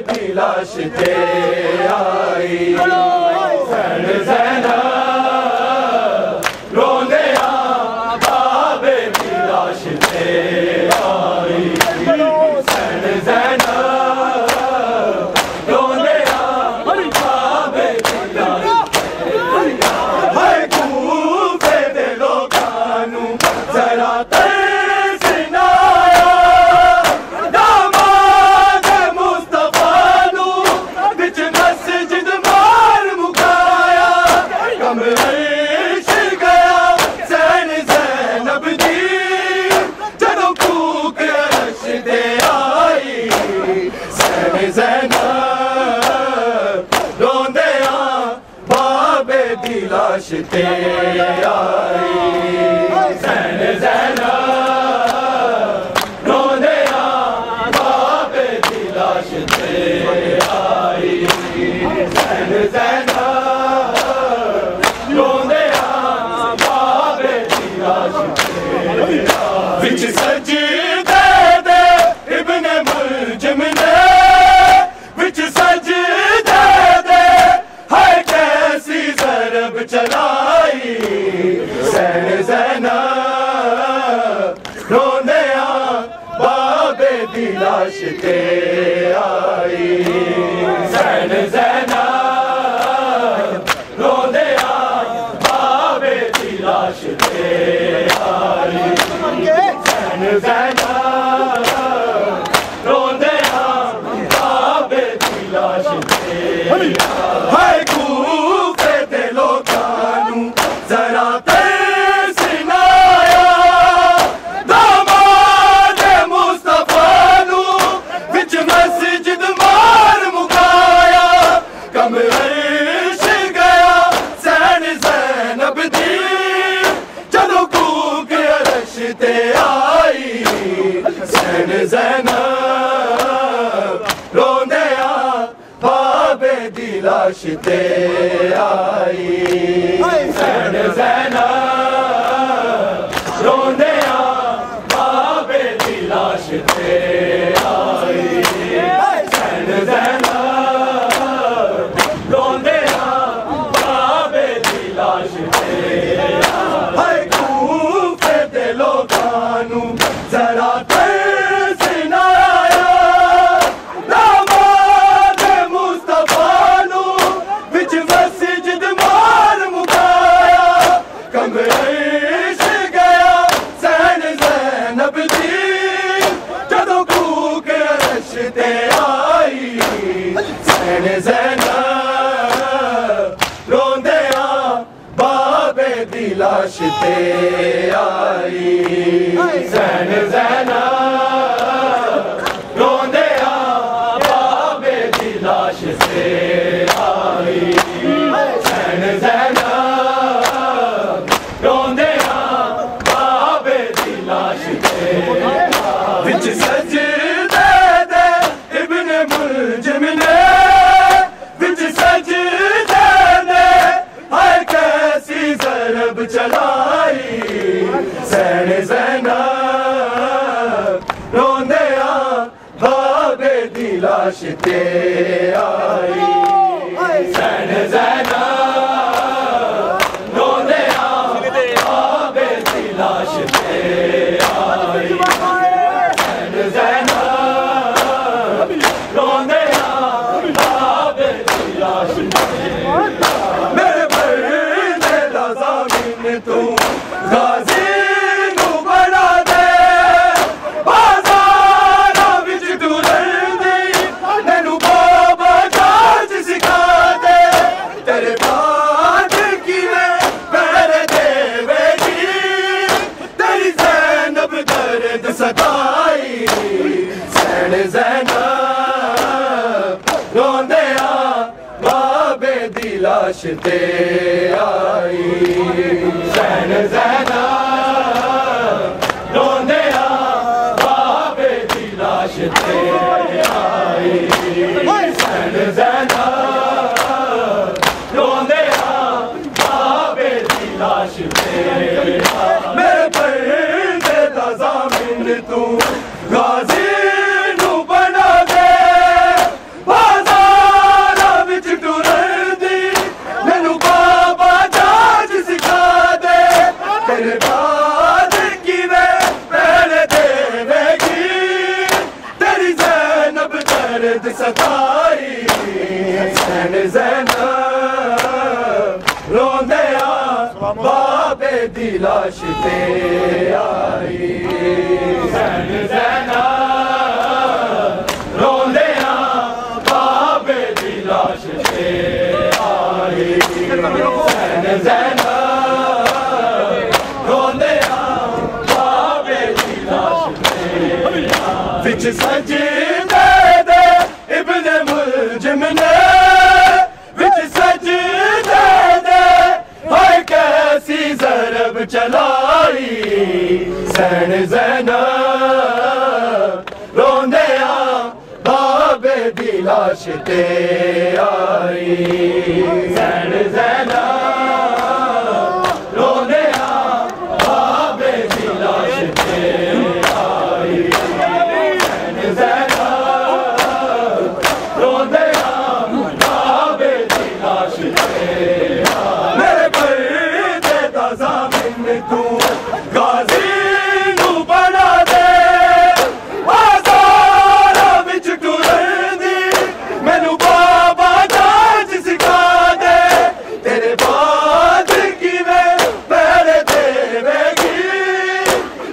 दी लाश ते आई हुसैन ज़ैनब रोंदे बाबे दी लाश ते आई हुसैन ज़ैनब रोंदे बाबे दी लाश हाय कूफे दे लोकां नूं जरा लाश ते आई हुसैन ज़ैनब रोंदे बाबे दी लाश ते आई हुसैन ज़ैनब रोंदे बाबे दी लाश ते विच सजदे दे इब्ने मुलजिम ने विच सजदे दे हाय कैसी ज़रब चलाई हुसैन ज़ैनब रोंदे बाबे दी लाश ते आई हुसैन ज़ैनब रोंदे बाबे दी लाश ते आई हुसैन ज़ैनब रोंदे बाबे दी लाश ते हाय कूफे दे लोकां नूं जरा तरस ना आया दामाद मुस्तफा नूं विच मस्जिद मार मुकाया कम अर्श गया हुसैन ज़ैनब दी जदों कूक अर्श ते आई हुसैन ज़ैनब रोंदे बाबे दी लाश ते आई हुसैन ज़ैनब रोंदे बाबे दी लाश ते आई हुसैन ज़ैनब रोंदे बाबे दी लाश ते हाय कूफे दे लोकां नूं जरा तरस ना आया दामाद मुस्तफा नूं विच मस्जिद मार मुकाया कम अर्श गया हुसैन ज़ैनब दी जदों कूक अर्श ते आई हुसैन ज़ैनब रोंदे बाबे दी लाश ते आई हुसैन ज़ैनब रोंदे बाबे दी लाश ते आई हुसैन ज़ैनब रोंदे बाबे दी लाश ते विच सजदे दे इब्ने मुलजिम ने विच सजदे दे हाय कैसी ज़रब चलाई हुसैन ज़ैनब रोंदे बाबे दी लाश ते आई हुसैन ज़ैनब रोंदे बाबे दी लाश ते आई हुसैन ज़ैनब रोंदे बाबे दी लाश ते मेरे मरने दा ज़ामिन तू गाज़ी नू बना दे बाज़ारां विच तू रहिंदी मैनू बाबा जाच सिखा दे तेरे बाद किवें पैर देवेगी तेरी ज़ैनब दर्द सताई हुसैन ज़ैनब रोंदे बाबे दी लाश ते आई हुसैन ज़ैनब रोंदे बाबे दी लाश ते आई हुसैन ज़ैनब रोंदे बाबे दी लाश ते मेरे पर्दे दा ज़ामिन तू गाज़ी नू बना दे दर्द सताई सैन ज़ैनब रोंदिया बाबे दी लाश ते आई सैन ज़ैनब रोंदिया बाबे दी लाश ते आई सैन ज़ैनब रोंदिया बाबे दी लाश ते विच सजदे दे इब्न मुलजिम ने विच सजदे दे हाय कैसी ज़रब चलाई सैन ज़ैनब रोंदिया बाबे दी लाश ते आई सैन ज़ैनब रोंदिया बाबे दी लाश ते आई सैन ज़ैनब रोंदिया बाबे दी लाश ते मेरे पर्दे दा ज़ामिन तू गाज़ी नू बना दे आज़ारा विच टुरदी मैनू बाबा जाच सिखा दे तेरे बाद किवें पैरे देवेगी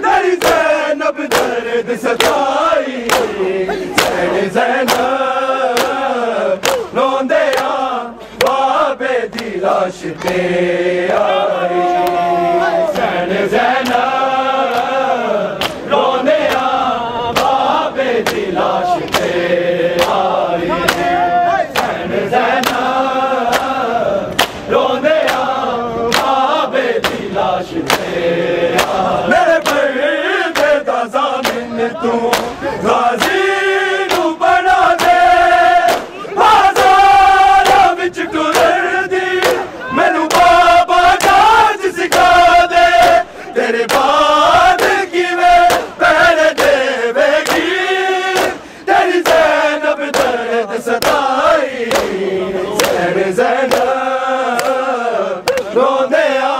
तेरी ज़ैनब दर्द सताई सैन ज़ैनब रोंदिया बाबे दी लाश ते आई सैन ज़ैनब रोंदिया बाबे दी लाश ते आई सैन ज़ैनब रोंदिया बाबे दी लाश ते आई मेरे पर्दे दा ज़ामिन तू गाज़ी नू बना दे आज़ारा विच टुरदी मैनू बाबा जाच सिखा दे तेरे बाद किवें पैरे देवेगी तेरी ज़ैनब दर्द सताई सैन ज़ैनब रोंदिया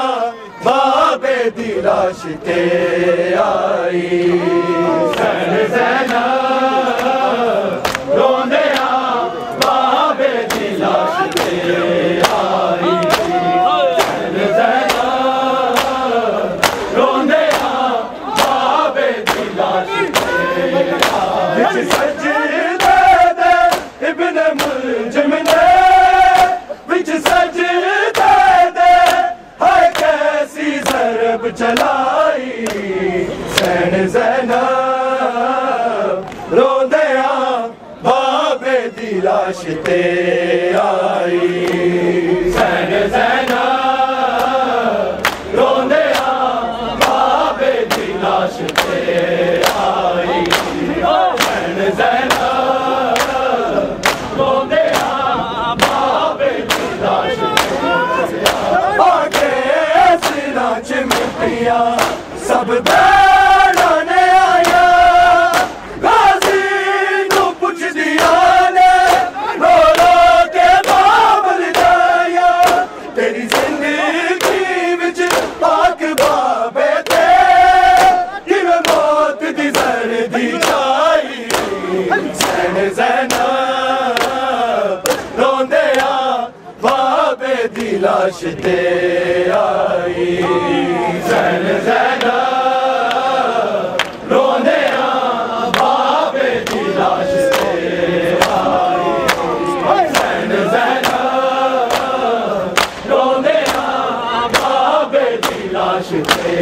बाबे दी लाश ते आई सैन ज़ैनब रोंदिया बाबे दी लाश ते आई सैन ज़ैनब रोंदिया बाबे दी लाश ते आई विच सजदे दे इब्न मुलजिम ने विच सजदे दे हाय कैसी ज़रब चलाई सैन ज़ैनब रोंदिया बाबे दी लाश ते आई सैन ज़ैनब रोंदिया बाबे दी लाश ते आई सैन ज़ैनब रोंदिया बाबे दी लाश ते आगे सिरां च मिट्टियां सब बैठाने आया गाज़ी नू पुछदिया ने रो रो के बाबल जाया तेरी जिंदगी विच पाक बाबे ते किवें मौत दी ज़र्दी छाई सैन ज़ैनब रोंदिया बाबे दी लाश ते आई सैन ज़ैनब रोंदिया बाबे दी लाश ते आई सैन ज़ैनब रोंदिया बाबे दी लाश ते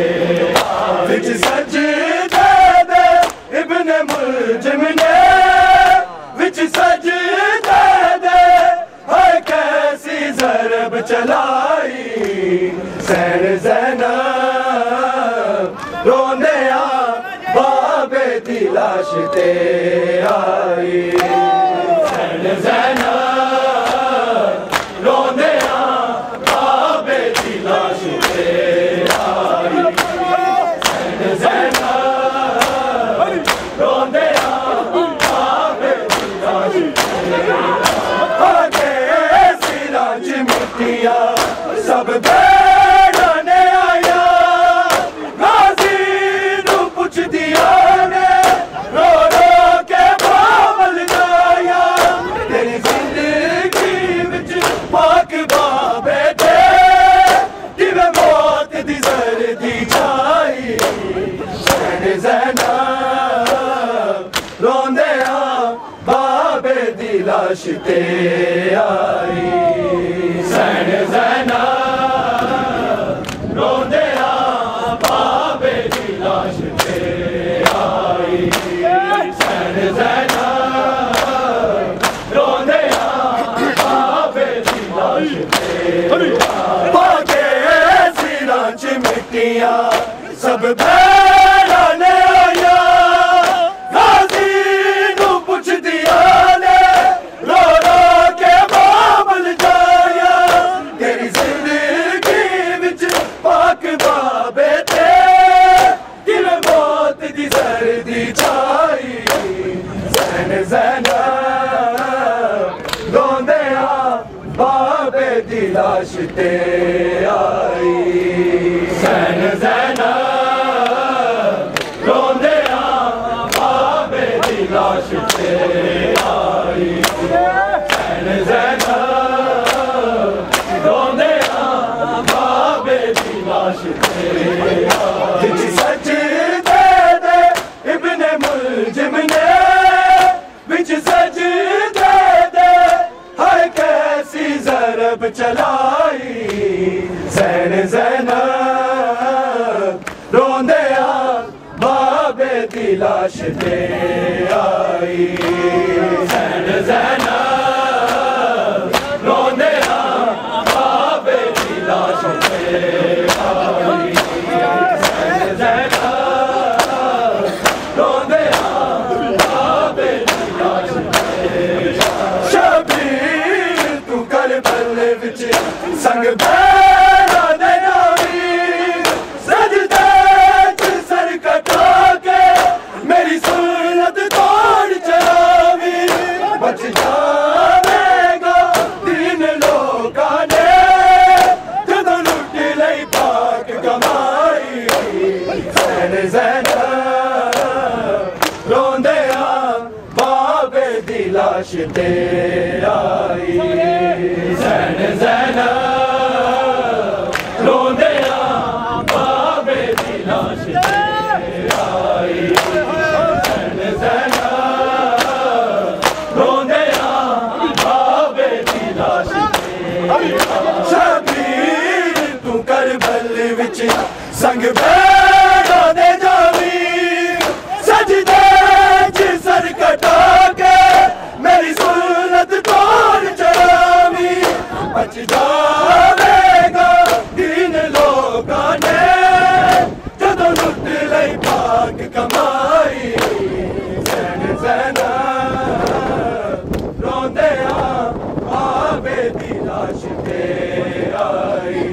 आई विच सजदे दे इब्न मुलजिम ने विच सजदे दे हाय कैसी ज़रब चलाई सैन ज़ैनब रोंदिया बाबे दी लाश ते आई सैन ज़ैनब रोंदिया बाबे दी लाश ते आई सैन ज़ैनब रोंदिया बाबे दी लाश ते सिरां च मिट्टियां सब बैठाने आया गाज़ी नू पुछदिया ने रो रो के दी लाश ते आई सैन ज़ैना रोंदे बाबे दी लाश ते आई सैन ज़ैना रोंदे बाबे दी लाश ते पाके सिरां च मिट्टियां सब भैड़ा ने आया गाजी नू पुछ दिया ने रो रो के बाबल जाया तेरी जिंदगी विच पाक बाबे ते किवें मौत दी सर्दी छाई सैन ज़ैना रोंदे बाबे दी लाश ते आई सैन ज़ैना रोंदे बाबे दी लाश ते आई सैन ज़ैना रोंदे बाबे दी लाश ते आई सजदे दे इब्ने मुलजिम ने विच सजदे दे हाय कैसी ज़रब चलाई सैन ज़ैना रोंदे बाबे दी लाश ते आई सैन ज़ैना रोंदे बाबे दी लाश ते आई सैन ज़ैना रोंदे बाबे दी लाश ते शबीर तू करबल विच संग बैठा दे नावीर सजदे च सर कटा के मेरी सुन्नत तोड़ चलावी बच जावेगा दीन लोकां ने जदों लुट लई पाक कमाई सैन ज़ैना रोंदे बाबे दी लाश ते आई सैन ज़ैना रोंदे बाबे दी लाश ते आई सैन ज़ैना रोंदे बाबे दी लाश ते आई शबीर तू करबल विच संग बैठा दे जावी सजदे च सर कटा के मेरी सुन्नत तोड़ चलावी बच जावेगा दीन लोकां ने जदों लुट लई पाक कमाई सैन ज़ैना रोंदे बाबे दी लाश ते आई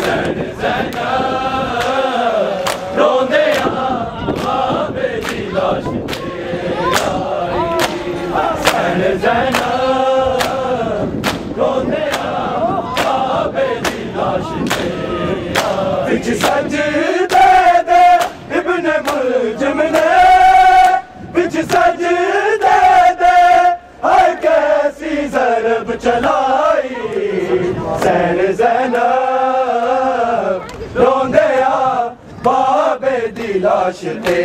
सैन ज़ैना रोंदे बाबे दी लाश ते आई सैन ज़ैना रोंदे बाबे दी लाश ते आई विच सजदे दे इब्ने मुलजिम ने विच सजदे दे हाय कैसी ज़रब चलाई सैन ज़ैना रोंदे बाबे दी लाश ते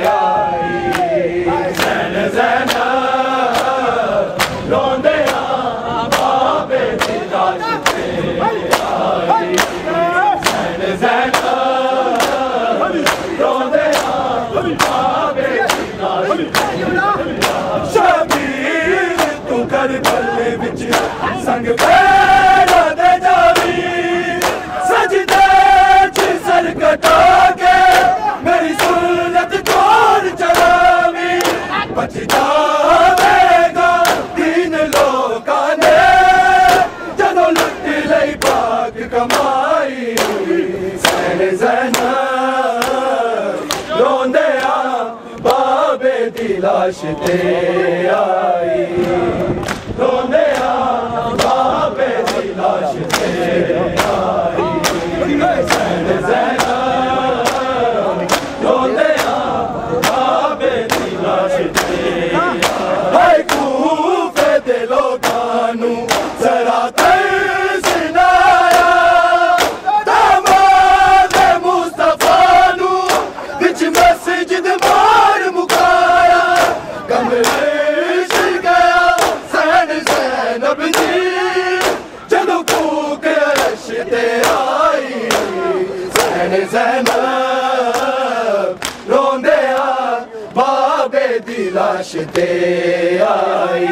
आई सैन ज़ैना रोंदे बाबे दी लाश ते आई सैन ज़ैना रोंदे बाबे दी लाश ते शबीर तू करबल विच संग बैठा दे जावी सजदे च सर कटा के मेरी सुन्नत तोड़ चलावी बच जावेगा दीन लोकां ने जदों लुट लई पाक कमाई सैन ज़ैना रोंदे बाबे दी लाश ते आई रोंदे बाबे दी लाश ते आई सैन ज़ैना रोंदे बाबे दी लाश ते आई कूफे दे लोकां नू ज़रा तरस ना आया दामाद मुस्तफा नू विच मस्जिद मार मुकाया कमरे गया लाशते आई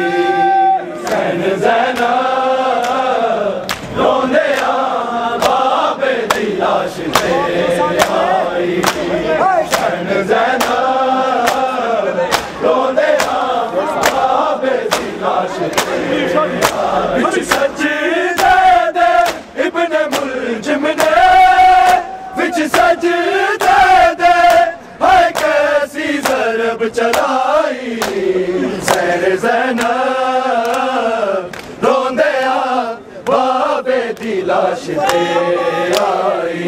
सैन ज़ैना रोंदे बाबे दी लाशते आई सैन ज़ैना रोंदे बाबे दी लाशते विच सजदे दे इब्ने मुलजिम ने विच सजदे दे हाय कैसी ज़रब चलाई सैन ज़ैना रोंदे बाबे दी लाशते आई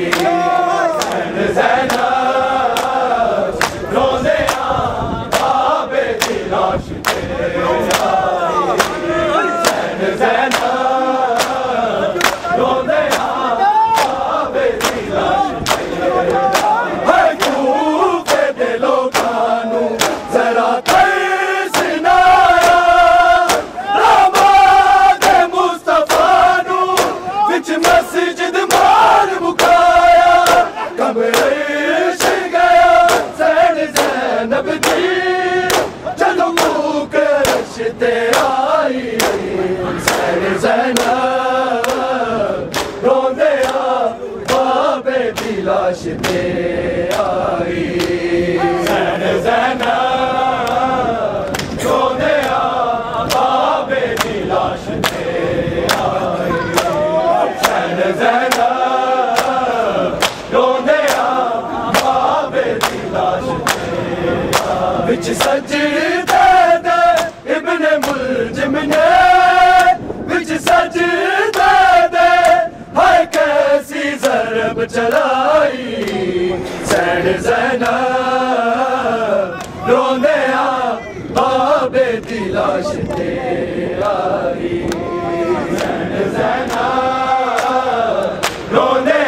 सैन ज़ैना रोंदे बाबे दी लाशते आई सैन ज़ैना रोंदे बाबे दी लाशते हाय कूफे दे लोकां नूं ज़रा तरस ना आया दामादे मुस्तफा नूं विच मस्जिद मार मुकाया कमरे गया सैन ज़ैनब दी चलो मूक रशते आई सैन ज़ैनब रोंदे बाबे दी लाशते आई सैन ज़ैनब रोंदे बाबे दी लाशते आई सैन ज़ैनब रोंदे बाबे दी लाशते विच सजदे दे इब्ने मुलजिम ने विच सजदे दे हाय कैसी ज़रब चलाई सैन ज़ैनब रोंदे बाबे दी लाशते आई सैन ज़ैनब रोंदे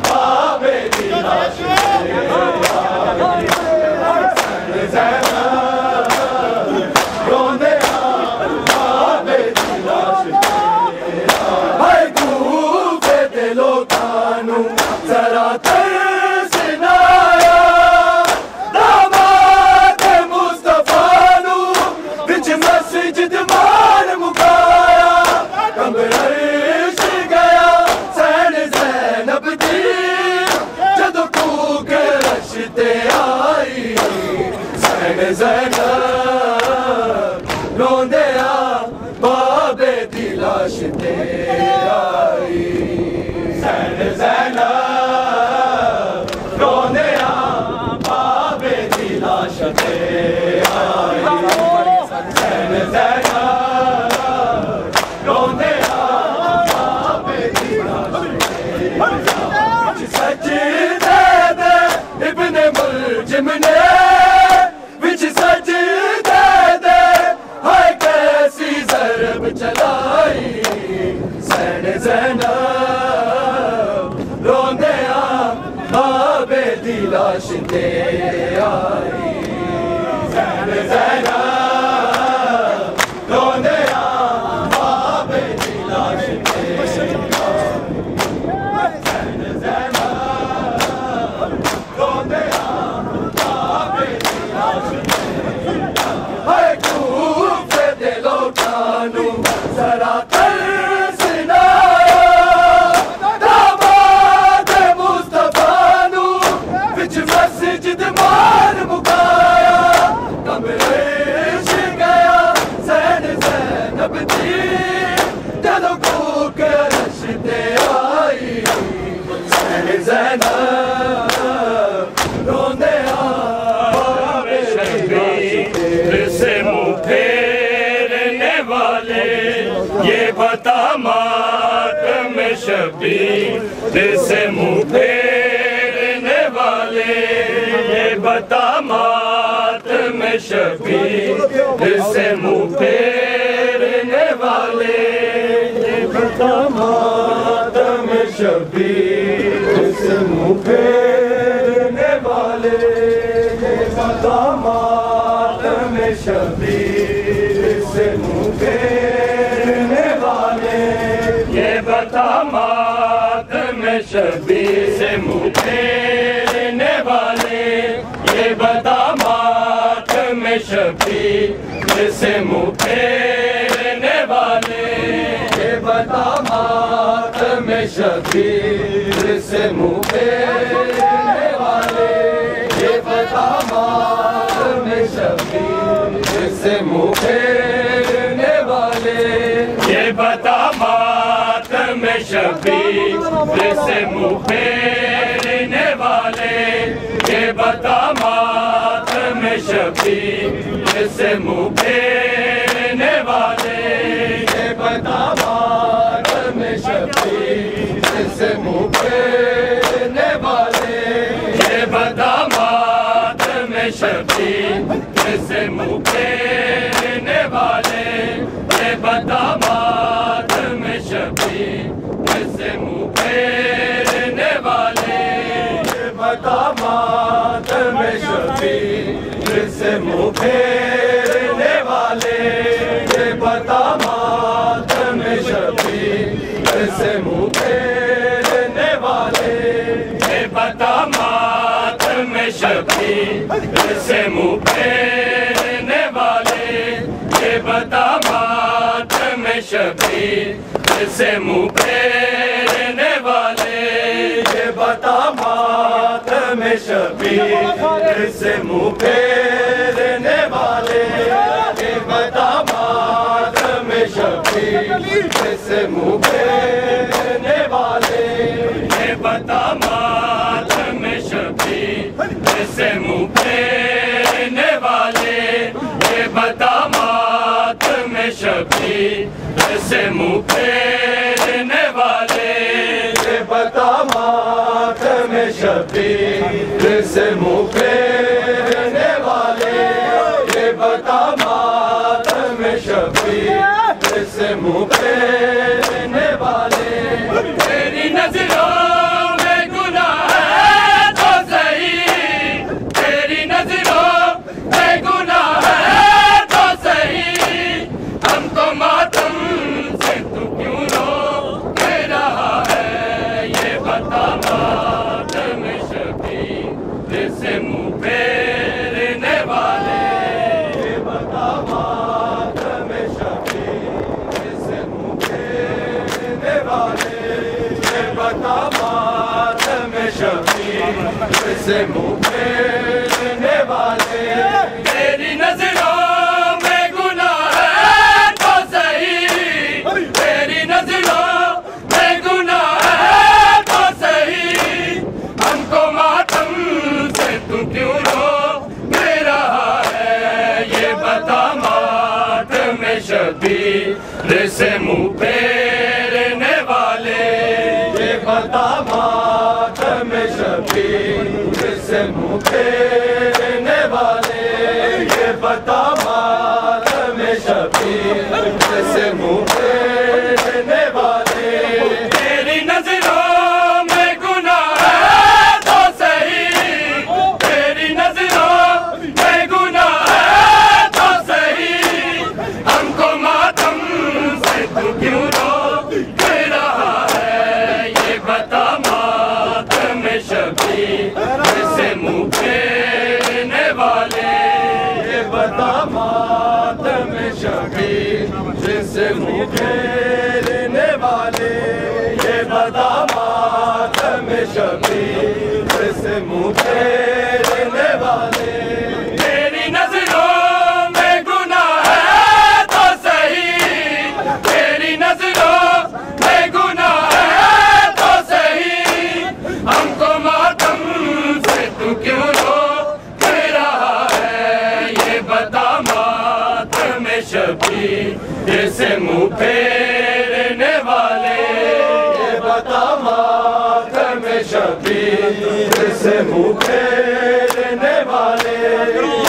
बाबे दी लाशते आई सैन ज़ैनब रोंदे बाबे दी लाशते हाय कूफे दे लोकां नूं ज़रा तरस ना आया दामादे मुस्तफा नूं विच मस्जिद मार मुकाया कमरे गया सैन ज़ैनब दी जदों कूक रशते आई सैन ज़ैनब रोंदे बाबे दी लाशते आई सैन ज़ैनब रोंदे बाबे दी लाशते आई सैन ज़ैनब रोंदे बाबे दी लाशते आई सजदे दे इब्ने मुलजिम ने विच सजदे दे हाय कैसी ज़रब चलाई सैन ज़ैनब रोंदे बाबे दी लाशते आई सैन ज़ैनब रोंदे बाबे दी लाशते आई सैन ज़ैनब रोंदे बाबे दी लाशते हाय कूफे दे लोकां नूं ज़रा तरस ना आया दामादे मुस्तफा नूं विच मस्जिद मार मुकाया कमरे गया सैन ज़ैनब दी जदों कूक रशते आई सैन ज़ैनब रोंदे बाबे शबीर से मुँह फेरने वाले ये बता मातम शबीर से मुँह फेरने वाले ये बता मातम शबीर से मुँह फेरने वाले ये बता मातम शबीर से मुँह फेरने वाले ये बता मातम शबीर से मुँह फेरने वाले ये बता मातम शबीर से मुँह फेरने वाले ये बता मातम शबीर शबीर से मुँह फेरने वाले, ये बता मातम शबीर से मुँह फेरने वाले, ये बता मातम शबीर से मुँह फेरने वाले, ये बता मातम शबीर से मुँह फेरने वाले, ये बता मातम शबीर से मुँह फेरने वाले, ये बता मातम शबीर से मुँह फेरने वाले, ये बता मातम शबीर से मुँह फेरने वाले, ये बता मातम शबीर से मुँह फेरने वाले, ये बता मातम शबीर से मुँह फेरने वाले, ये बता मातम शबीर से मुँह फेरने वाले, ये बता मातम शबीर से मुँह फेरने वाले, ये बता मातम शबीर से मुँह फेरने वाले, ये बता मातम शबीर से मुँह फेरने वाले, ये बता मातम शबीर से मुँह फेरने वाले, ये बता मातम शबीर से मुँह फेरने वाले, ये बता मातम शबीर से मुँह फेरने वाले, ये बता मातम शबीर से मुँह फेरने वाले, ये बता मातम शबीर से मुँह फेरने वाले, तेरी नजरों में गुनाह है तो सही, तेरी नजरों में गुनाह है तो सही, हमको मातम से तू क्यों रोक रहा है, ये बता मातम शबीर से मुँह फेरने वाले, ये बता मातम शबीर से मुँह फेरने वाले, ये बता मातम शबीर से मुँह फेरने वाले, तेरी नजरों में गुनाह है तो सही, तेरी नजरों में गुनाह है तो सही, हमको मातम से तू क्यों रोक रहा है, ये बता मातम शबीर से मुँह फेरने वाले, ये बता मातम शबीर से मुँह फेरने वाले, ये बता मातम शबीर से मुँह फेरने वाले, तेरी नजरों में गुनाह है तो सही, तेरी नजरों में गुनाह है तो सही, हमको मातम से तू क्यों रोक रहा है, ये बता मातम शबीर से मुँह फेरने वाले, ये बता मातम शबीर से मुँह फेरने वाले, ये बता मातम शबीर से मुँह फेरने वाले, तेरी नजरों में गुनाह है तो सही, तेरी नजरों में गुनाह है तो सही, हमको मातम से तू क्यों रोक रहा है, ये बता मातम शबीर से मुँह फेरने वाले, ये बता मातम शबीर से मुँह फेरने वाले,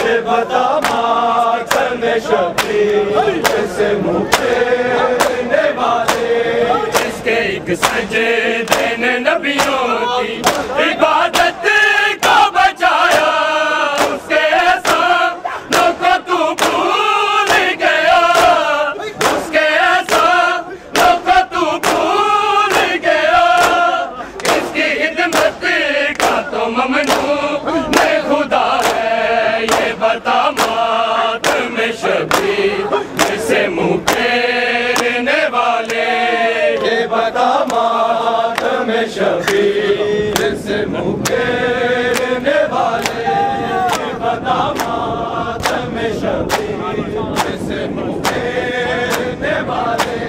ये बता मातम शबीर से मुँह फेरने वाले, इसके एक सजदे ने नबियों की इबादत को बचाया, उसके एहसानों को तू भूल गया, उसके एहसानों को तू भूल गया, इसकी खिदमत का तो ममनू ने खुदा है, ये बता मातम शबीर से मुँह फेरने वाले, ये बता मातम शबीर से मुँह फेरने वाले, ये बता मातम शबीर से मुँह फेरने वाले।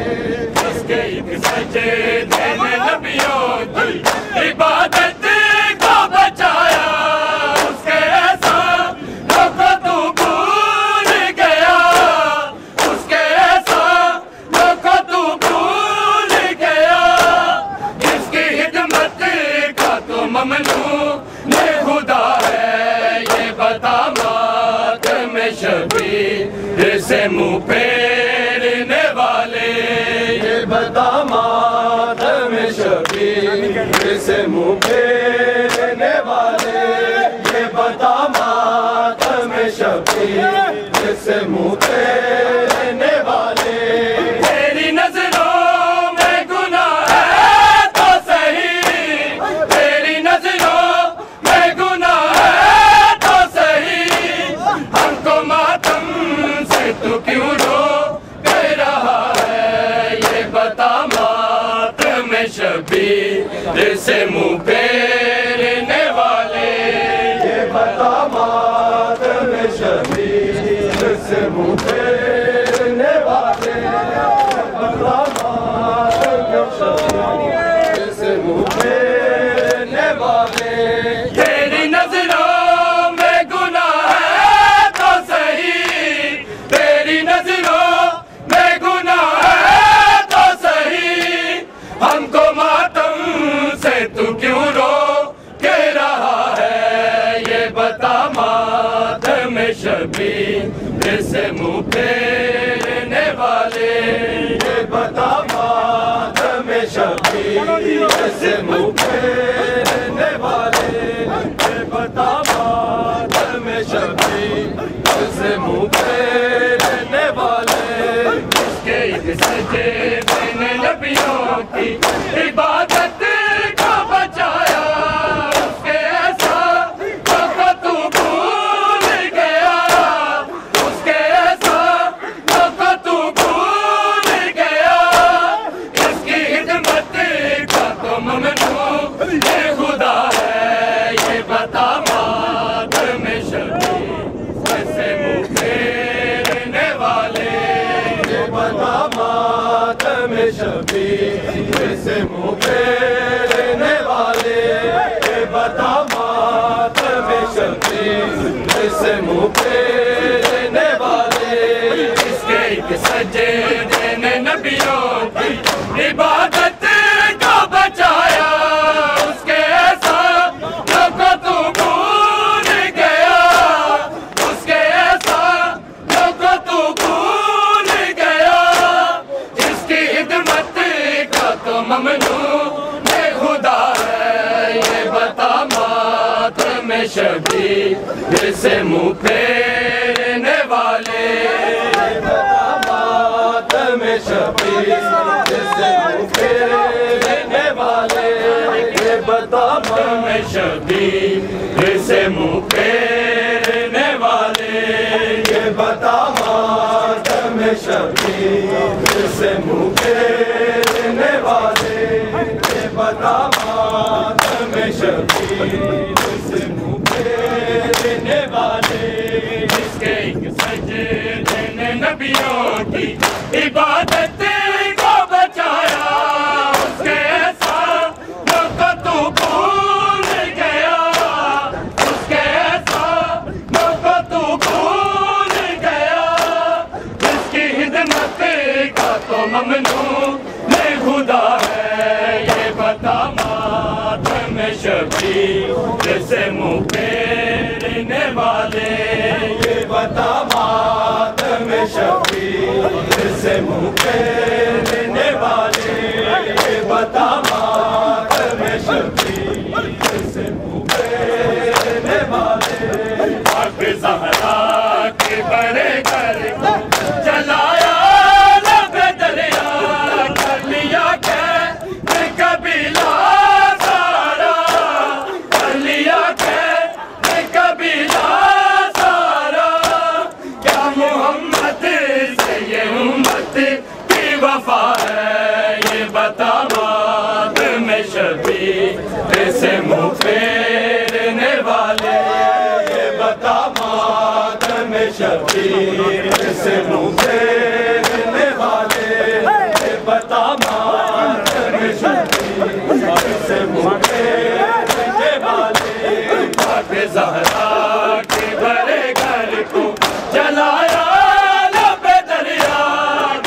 इसके एक सजदे में नबियों की इबादत को बचाया, उसके एहसान को तू भूल गया, उसके एहसान को तू भूल गया। इसकी हिदमत का तो ममनून खुदा है, ये बता मातम शबीर से मुँह फेरने वाले, ये बता मातम शबीर से मुँह फेरने वाले, ये बता मातम शबीर से मुँह फेरने वाले। तेरी नजरों में गुनाह है तो सही, तेरी नजरों में गुनाह है तो सही, हमको मातम से तू क्यों रोक रहा है, ये बता मातम शबीर से मुँह फेरने वाले, ये बता मातम शबीर से मुँह फेरने वाले, बता मातम शबीर से मुँह फेरने वाले। तेरी नजरों में गुनाह है तो सही, तेरी नजरों में गुनाह है तो सही, हमको मातम से तू क्यों रोक रहा है, ये बता मातम शबीर से मुँह फेरने वाले, ये बता मातम शबीर से मुँह फेरने वाले, ये बता मातम शबीर से मुँह फेरने वाले। इसके एक सजदे ने नबियों की इबादत को बचाया, उसके एहसान को तू भूल गया, उसके एहसान को तू भूल गया। इसकी हिदमत का तो ममनून खुदा है, ये बता मातम शबीर से मुँह फेरने वाले, ये बता मातम शबीर से मुँह फेरने वाले, ये बता मातम शबीर से मुँह फेरने वाले। इसके एक सजदे ने नबियों की इबादत को बचाया, उसके एहसान को तू भूल गया, उसके एहसान को तू भूल गया। इसकी हिदमत का तो ममनून खुदा है, ये बता मातम शबीर से मुँह फेरने वाले, ये बता मातम शबीर से मुँह फेरने वाले, ये बता मातम शबीर से मुँह फेरने वाले, ये बता मातम शबीर से मुँह फेरने वाले, ये बता मातम शबीर से मुँह फेरने वाले। इसके एक सजदे ने नबियों की इबादत को बचाया, उसके एहसान को तू भूल गया, उसके एहसान को तू भूल गया। इसकी हिदमत का तो ममनून खुदा है, ये बता मातम शबीर से मुँह फेरने वाले, ये बता मातम शबीर से मुँह फेरने वाले, ये बता मातम शबीर से मुँह फेरने वाले। हक ज़हरा के बड़े घर को जलाया, लब दरिया कर लिया कबीला सारा, कर लिया कबीला सारा। क्या मोहम्मद से मुँह फेरने वाले, ये बता मातम शबीर से मुँह फेरने वाले, ये बता मातम शबीर से मुँह फेरने वाले। बाक़ी ज़हरा के भरे घर को जलाया लबे दरिया,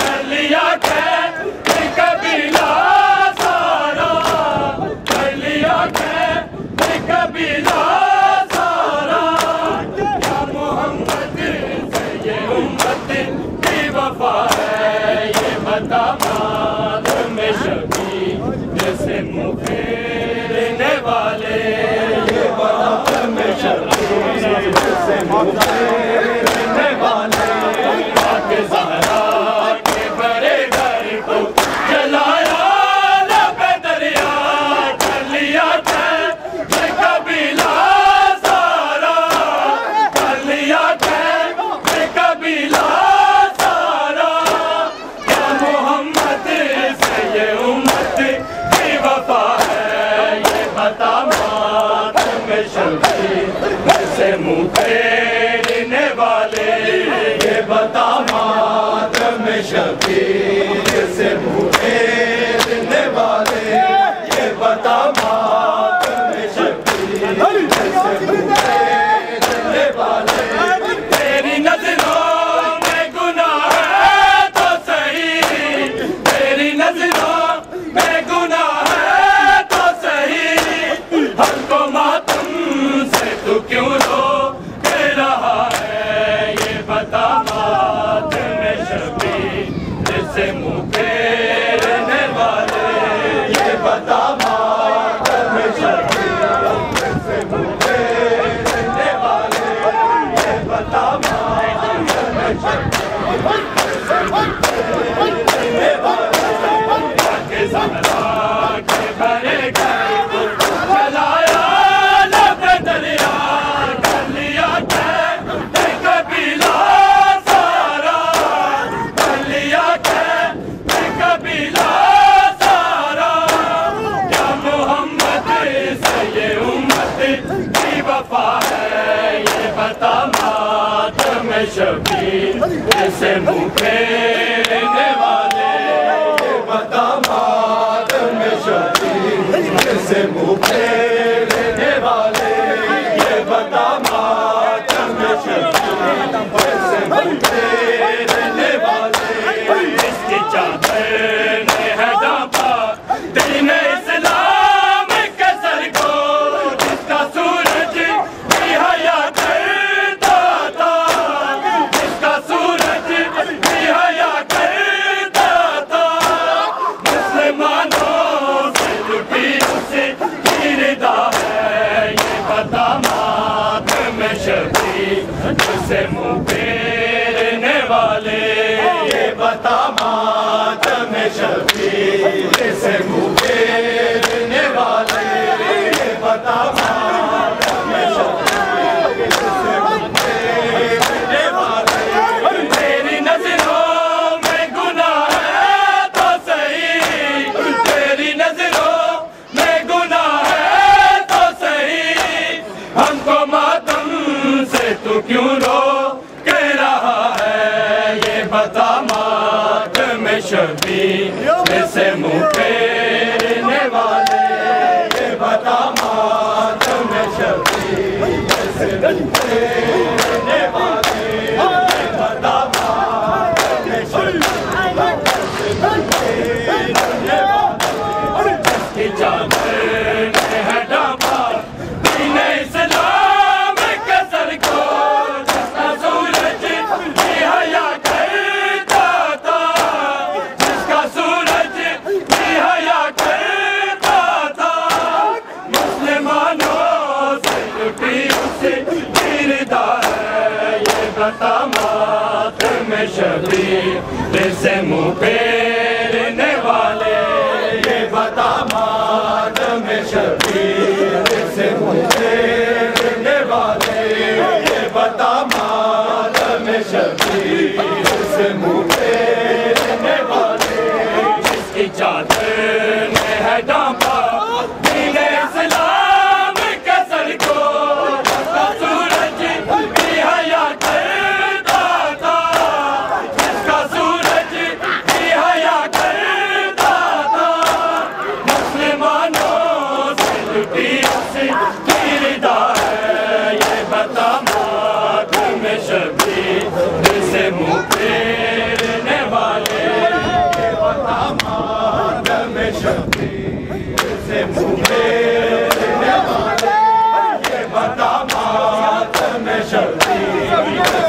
कर लिया कैद कबीला सारा, कर लिया कैद कबीला सारा। या मोहम्मद से ये उम्मत की वफा है, ये बता मातम शबीर जैसे मुँह फेरने वाले, ये मातम शबीर जैसे मुँह फेरने वाले। बाक़ी ज़हरा के भरे घर को जलाया लबे दरिया, कर लिया कैद कबीला सारा, कर लिया कैद कबीला सारा। क्या मोहम्मद से ये उम्मत की वफा है, ये बता मातम शबीर जैसे मुँह फेरने वाले, ये बता मातम शबीर जैसे मुँह फेरने वाले, ये बता मातम शबीर जैसे मुँह फेरने वाले। तेरी नज़रों में गुनाह है तो सही, तेरी नज़रों में गुनाह है तो सही, हमको मातम से तू क्यों रोक रहा है, ये बता मातम शबीर जैसे मुँह फेरने वाले, ये बता मातम शबीर जैसे मुँह फेरने वाले, ये बता मातम शबीर जैसे मुँह फेरने वाले। बाक़ी ज़हरा के भरे घर को जलाया लबे दरिया, कर लिया कैद कबीला सारा, कर लिया कैद कबीला सारा। क्या मोहम्मद से ये उम्मत की वफा है, ये बता मातम शबीर जैसे मुँह फेरने वाले, ये बता मातम शबीर जैसे मुँह फेरने वाले, ये बता मातम शबीर जैसे मुँह फेरने वाले। इसकी चादर ने है ढांपा दीन इस्लाम के सर को, जिसका सूरज भी हया करता था, जिसका सूरज भी हया करता था। मुसलमानों से लुटी उसे गिरदा है, ये बता मातम शबीर जैसे मुँह फेरने वाले, ये बता मातम शबीर जैसे मुँह फेरने वाले, ये बता मातम शबीर जैसे मुँह फेरने वाले। तेरी नज़रों में गुनाह है तो सही, तेरी नज़रों में गुनाह है तो सही, हमको मातम से तू क्यों रोक रहा है, ये बता मातम शबीर जैसे मुँह फेरने वाले, ये बता मातम शबीर जैसे मुँह फेरने वाले, ये बता मातम शबीर जैसे मुँह फेरने वाले। जिसकी चादर में है ढांपा दीन इस्लाम के सर को, जिसका सूरज भी हया करता था, जिसका सूरज भी हया करता था। मुसलमानों से लुटी उसे गिरदा है, ये बता मातम शबीर जैसे मुँह फेरने वाले, ये बता मातम शबीर जैसे मुँह फेरने वाले, ये बता मातम शबीर जैसे मुँह फेरने वाले। जिसकी चादर में है ढांपा दीन इस्लाम शबीर से मुँह फेरने वाले, ये बता मातम शबीर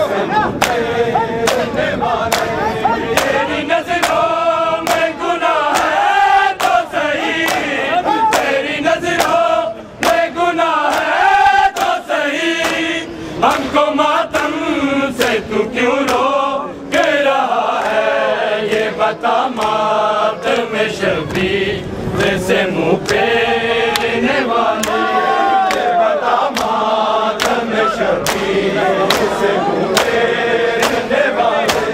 से मुँह फेरने वाले। तेरी नजरों में गुनाह है तो सही, तेरी नजरों में गुनाह है तो सही, हमको मातम से तू क्यों रोक रहा है, ये बता मातम शबीर से मुँह फेरने वाले, ये बता मातम शबीर से मुँह फेरने वाले,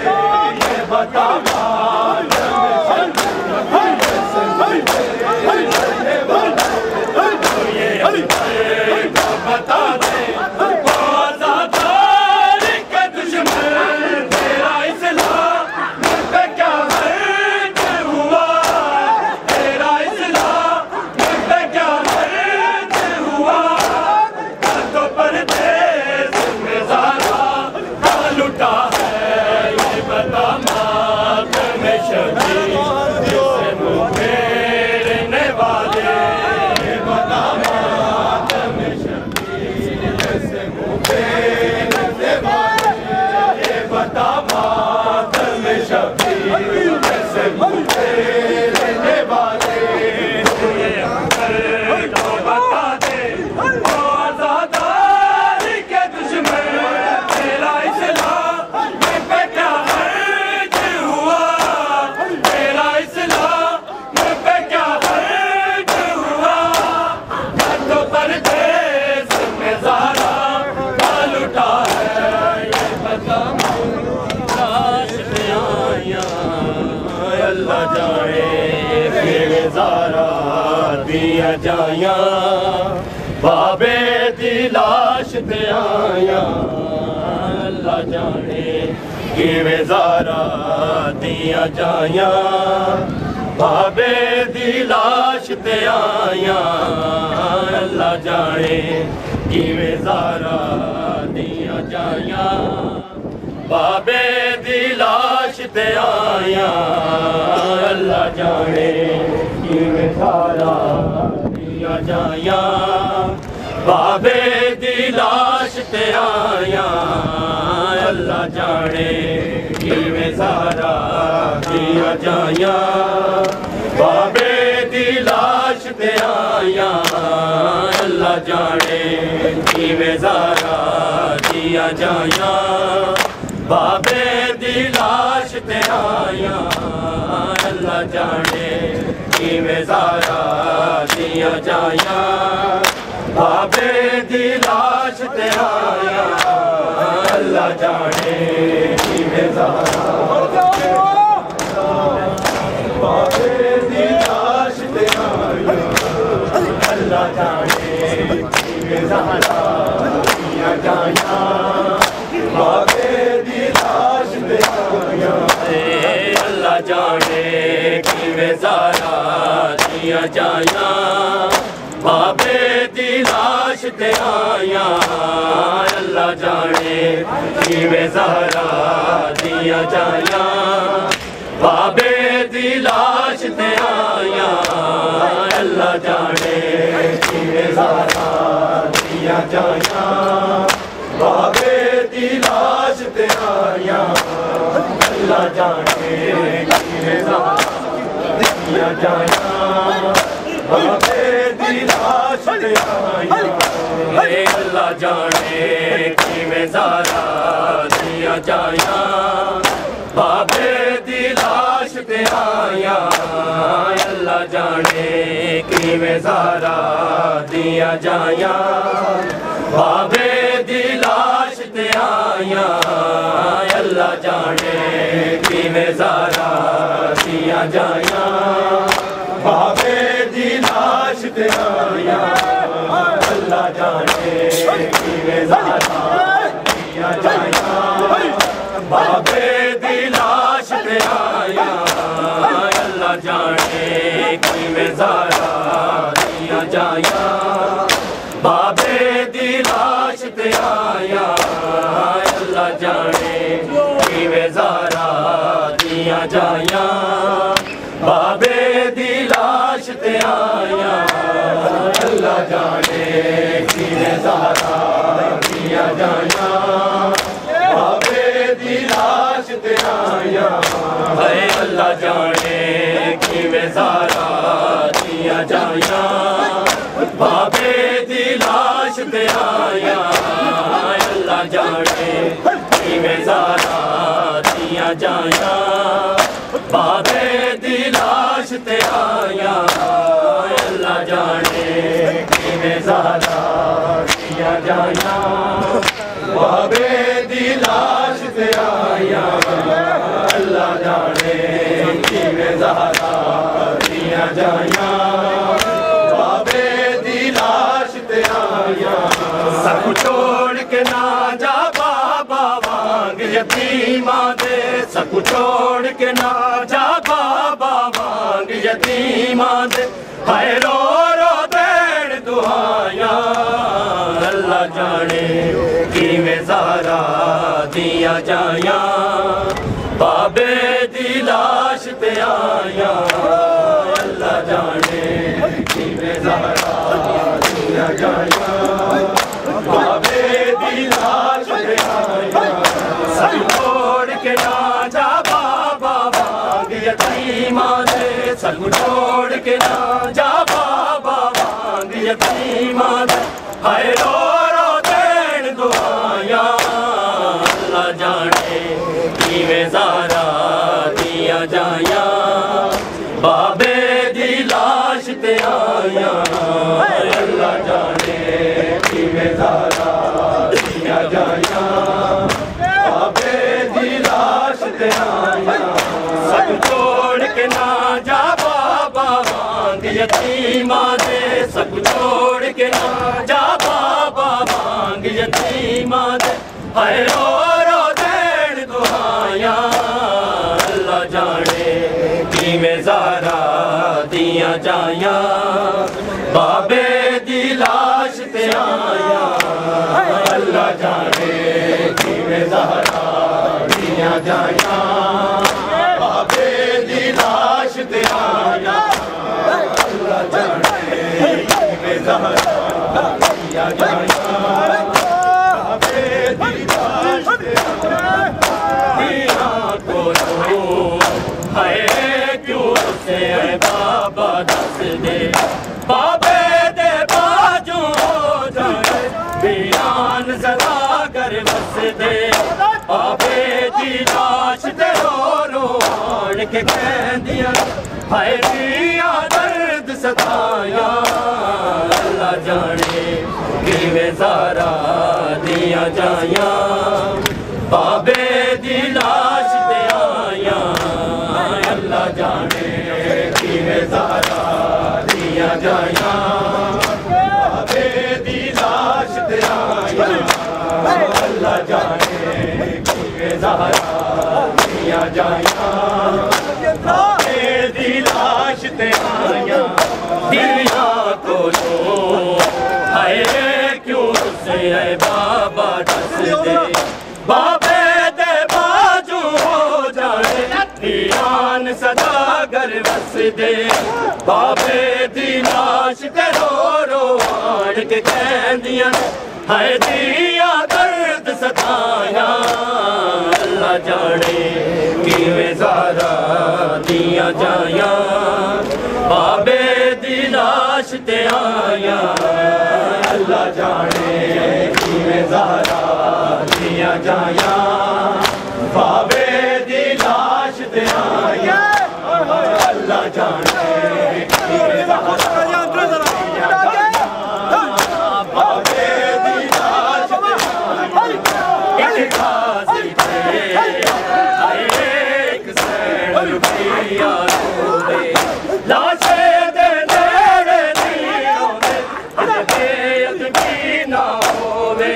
ये बता मातम शबीर से मुँह फेरने वाले। ये बता दे कौन सा तारीख का दुश्मन तेरा इस्लाम पे क्या मर्द हुआ, तेरा इस्लाम पे क्या मर्द हुआ, तो परदेस में ज़ारा का लुटा है, ये बता मातम शबीर से मुँह फेरने वाले, ये बता मातम शबीर से मुँह फेरने वाले, ये बता मातम शबीर से मुँह फेरने वाले। ये अगर तो बता दे कौन सा तारीख के दुश्मन तेरा इस्लाम पे क्या मर्द हुआ, तेरा इस्लाम पे क्या मर्द हुआ, तो परदेस में ज़ारा का लुटा है, ये बता लाश पे आया अल्लाह जाने फिर ज़ारा दिया जाया, बाबे दी लाश पे आया अल्लाह जाने किवें ज़ारा दिया जाया, बाबे दी लाश पे आया अल्लाह जाने किवें ज़ारा दिया जाया, बाबे दी लाश पे आया अल्लाह जाने किवें ज़ारा दिया जाया, बाबे दी लाश पे आया अल्लाह जाने किवें ज़ारा दिया जाया, बाबे दी लाश पे आया अल्लाह जाने किवें ज़ारा दिया जाया, बाबे दी लाश पे आया अल्लाह जाने किवें ज़ारा दिया जाया, बाबे दी लाश पे आया अल्लाह जाने किवें ज़ारा, बाबे दी लाश पे आया अल्लाह जाने किवें ज़ारा दिया जाया, बाबे दी लाश पे आया अल्लाह जाने किवें ज़ारा दिया जाया, बाबे दी लाश पे आया अल्लाह जाने किवें ज़ारा दिया जाया, बाबे दी लाश पे आया अल्लाह जाने किवें ज़ारा दिया जाया, बाबे दी लाश पे आया अल्लाह जाने किवें ज़ारा दिया जाया, बाबे दी लाश पे आया अल्लाह जाने किवें ज़ारा दिया जाया, बाबे दी लाश पे आया अल्लाह जाने किवें ज़ारा दिया जाया, बाबे दी लाश पे आया अल्लाह जाने किवें ज़ारा दिया जाया, बाबे दी लाश पे आया अल्लाह जाने किवें ज़ारा दिया जाया, बाबे दी लाश पे आया अल्लाह जाने किवें ज़ारा दिया जाया, बाबे दी लाश पे आया अल्लाह जाने किवें ज़ारा दिया जाया, बाबे दी लाश ते आया अल्लाह जाने किवें ज़हरा दिया जाया बाबे दी लाश ते आया हाय अल्लाह जाने किवें ज़हरा दिया जाया बाबे दी लाश ते आया अल्लाह जाने किवें ज़हरा दिया जाया बाबे दी लाश ते आया अल्लाह जाने किवें ज़हरा दिया जाया बाबे दी लाश ते आया अल्लाह जाने किवें ज़हरा दिया जाया बाबे दी लाश ते आया सब छोड़ के ना जा बाबा वांग यतीमा दे सब छोड़ के ना जा बाबा वांग यतीमा दे हाय रो रो देण दुआया अल्लाह जाने किवें ज़हरा दिया जाया बाबे दी लाश ते आया अल्लाह जाने किवें ज़हरा दिया जाया बाबे दी लाश ते आया सब छोड़ के ना जा बाबा वांग यतीमा दे सब छोड़ के ना जा बाबा वांग यतीमा दे हाय रो रो देण दुआया अल्लाह जाने किवें ज़हरा दिया जाया बाबे दी लाश ते आया अल्लाह जाने किवें ज़हरा दिया जाया बाबे दी लाश ते आया सब छोड़ के ना जा बाबा वांग यतीमा दे सब छोड़ के ना जा बाबा वांग यतीमा दे हाय रो रो देण दुआया अल्लाह जाने किवें ज़हरा दिया जाया बाबे दी लाश ते आया अल्लाह जाने किवें ज़हरा दिया जाया बाबे दी लाश ते आया अल्लाह जाने किवें ज़हरा दिया जाया बाबे दी लाश ते आया को हाय क्यों से बाबा दस दे बाबे दे बाजू हो जाए बयान ज़रा कर बस दे बाबे दी लाश ते रो रो आन के कहंदियां हाय दिया दर्द सताया अल्लाह जाने किवें ज़हरा दिया जाया बाबे दी लाश ते आया अल्लाह जाने किवें ज़हरा दिया जाया बाबे दी लाश ते आया अल्लाह जाने किवें ज़हरा दिया जाया बाबे दी लाश ते आया दिया को लो हाय क्यों से है बाबा दस दे बाबे दे बाजू हो जाए दियान सदा घर बस दे बाबे दी लाश ते रो रो आन के कहंदियां हाय दिया दर्द सताया अल्लाह जाने किवें ज़हरा दिया जाया बाबे दी लाश ते आया अल्लाह जाने किवें ज़हरा दिया जाया बाबे दी लाश ते आया अल्लाह जाने किवें ज़हरा दिया जाया बाबे दी लाश ते आया एक खासी थे हाय एक सैन रुपया रोवे लाशे दे नेड़े नहीं आउंदे अजबे अजबी ना होवे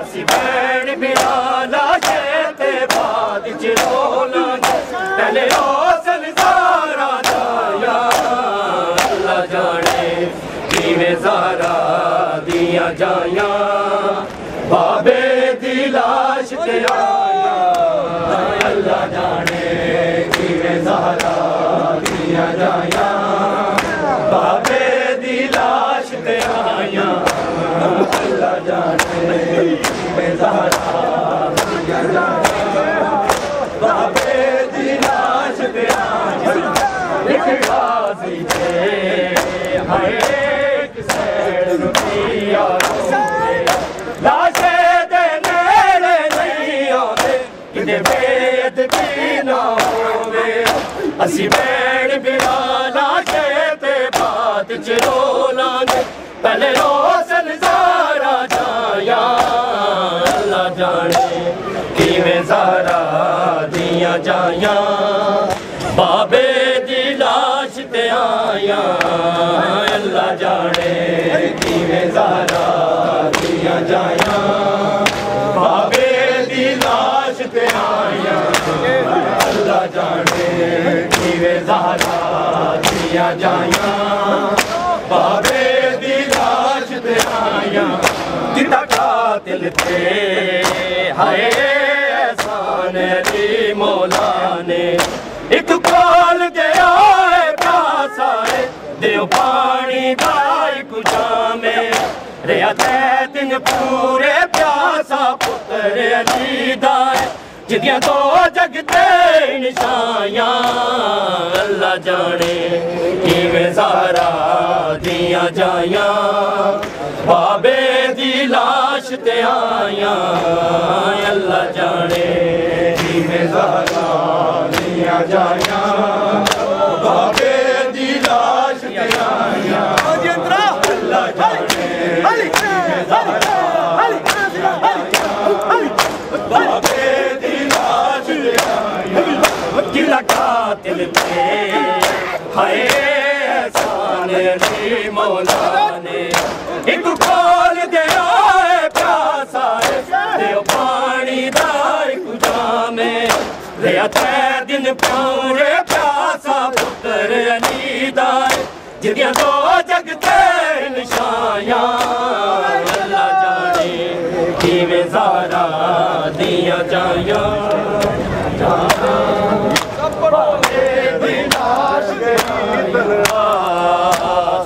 असी भैण बिना लाशे ते बाद च रोलांगे पहले ओ संसारा जाया अल्लाह जाने किवें ज़हरा दिया जाया बाबे दी लाश ते आया अल्लाह जाने किवें ज़हरा दिया जाया बाबे दी लाश ते आया एक गाजी थे हाय एक सैड रुपया लाशे दे नेड़े नहीं आते किते बेअदबी ना होवे असी बैठ बिना लाशे ते बात च रोलांगे पहले रोशन ज़ारा जाया अल्लाह जाने किवें ज़ारा दियां जाया बाबे दी लाश ते आया अल्लाह जाने किवें ज़ारा दियां जाया बाबे दी लाश ते आया अल्लाह जाने किवें ज़ारा दियां जाया बाबे दी लाश ते आया किता कातिल थे हाय एहसान अली मौला ने एक कॉल गया है प्यासा है देव पानी दा एक जामे रेया ते दिन पूरे प्यासा पुत्र अली दा जिदियां तो जगते निशायां अल्लाह जाने किवें ज़ारा दियां जाया बाबे दी लाश ते आया अल्लाह जाने किवें ज़ारा दियां जाया बाबे दी लाश ते आया अल्लाह जाने किवें ज़ारा बाबे दी लाश ते आया किला कातिल थे हाय एहसान अली मौला ने एक खोल दिया है प्यासा देव पानी दा एक जामे रेया ते दिन पूरे प्यासा पुत्र अली दा जिदियां दो जगते निशायां अल्लाह जाने किवें ज़ारा दियां जाया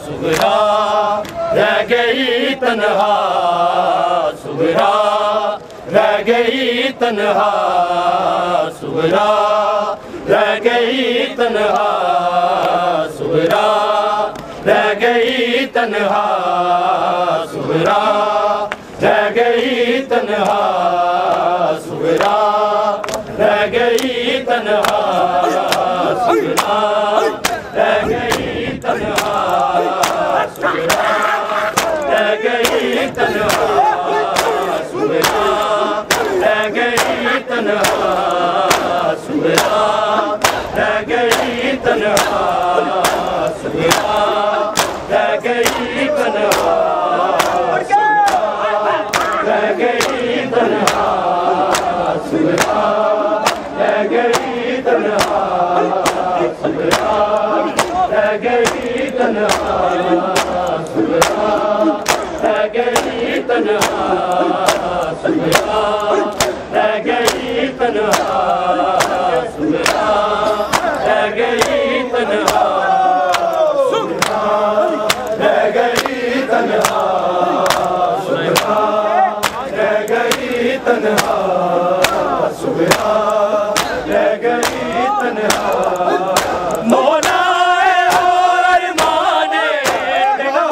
सुगरा रह गई तन्हा सुगरा रह गई तन्हा सुगरा रह गई तन्हा सुगरा रह गई तन्हा सुगरा रह गई तन्हा सुगरा रह गई तन्हा सुगरा रह गई तन्हा सुगरा रह गई तन्हा सुगरा रह गई तन्हा सुगरा रह गई तन्हा सुगरा रह गई तन्हा रह गई तन्हा सुगरा रह गई तन्हा सुगरा रह गई तन्हा सुगरा रह गई तन्हा सुगरा रह गई तन्हा सुगरा रह गई तन्हा सुगरा रह गई तन्हा सुगरा रह गई तन्हा सुगरा रह गई तन्हा मौला और माने हो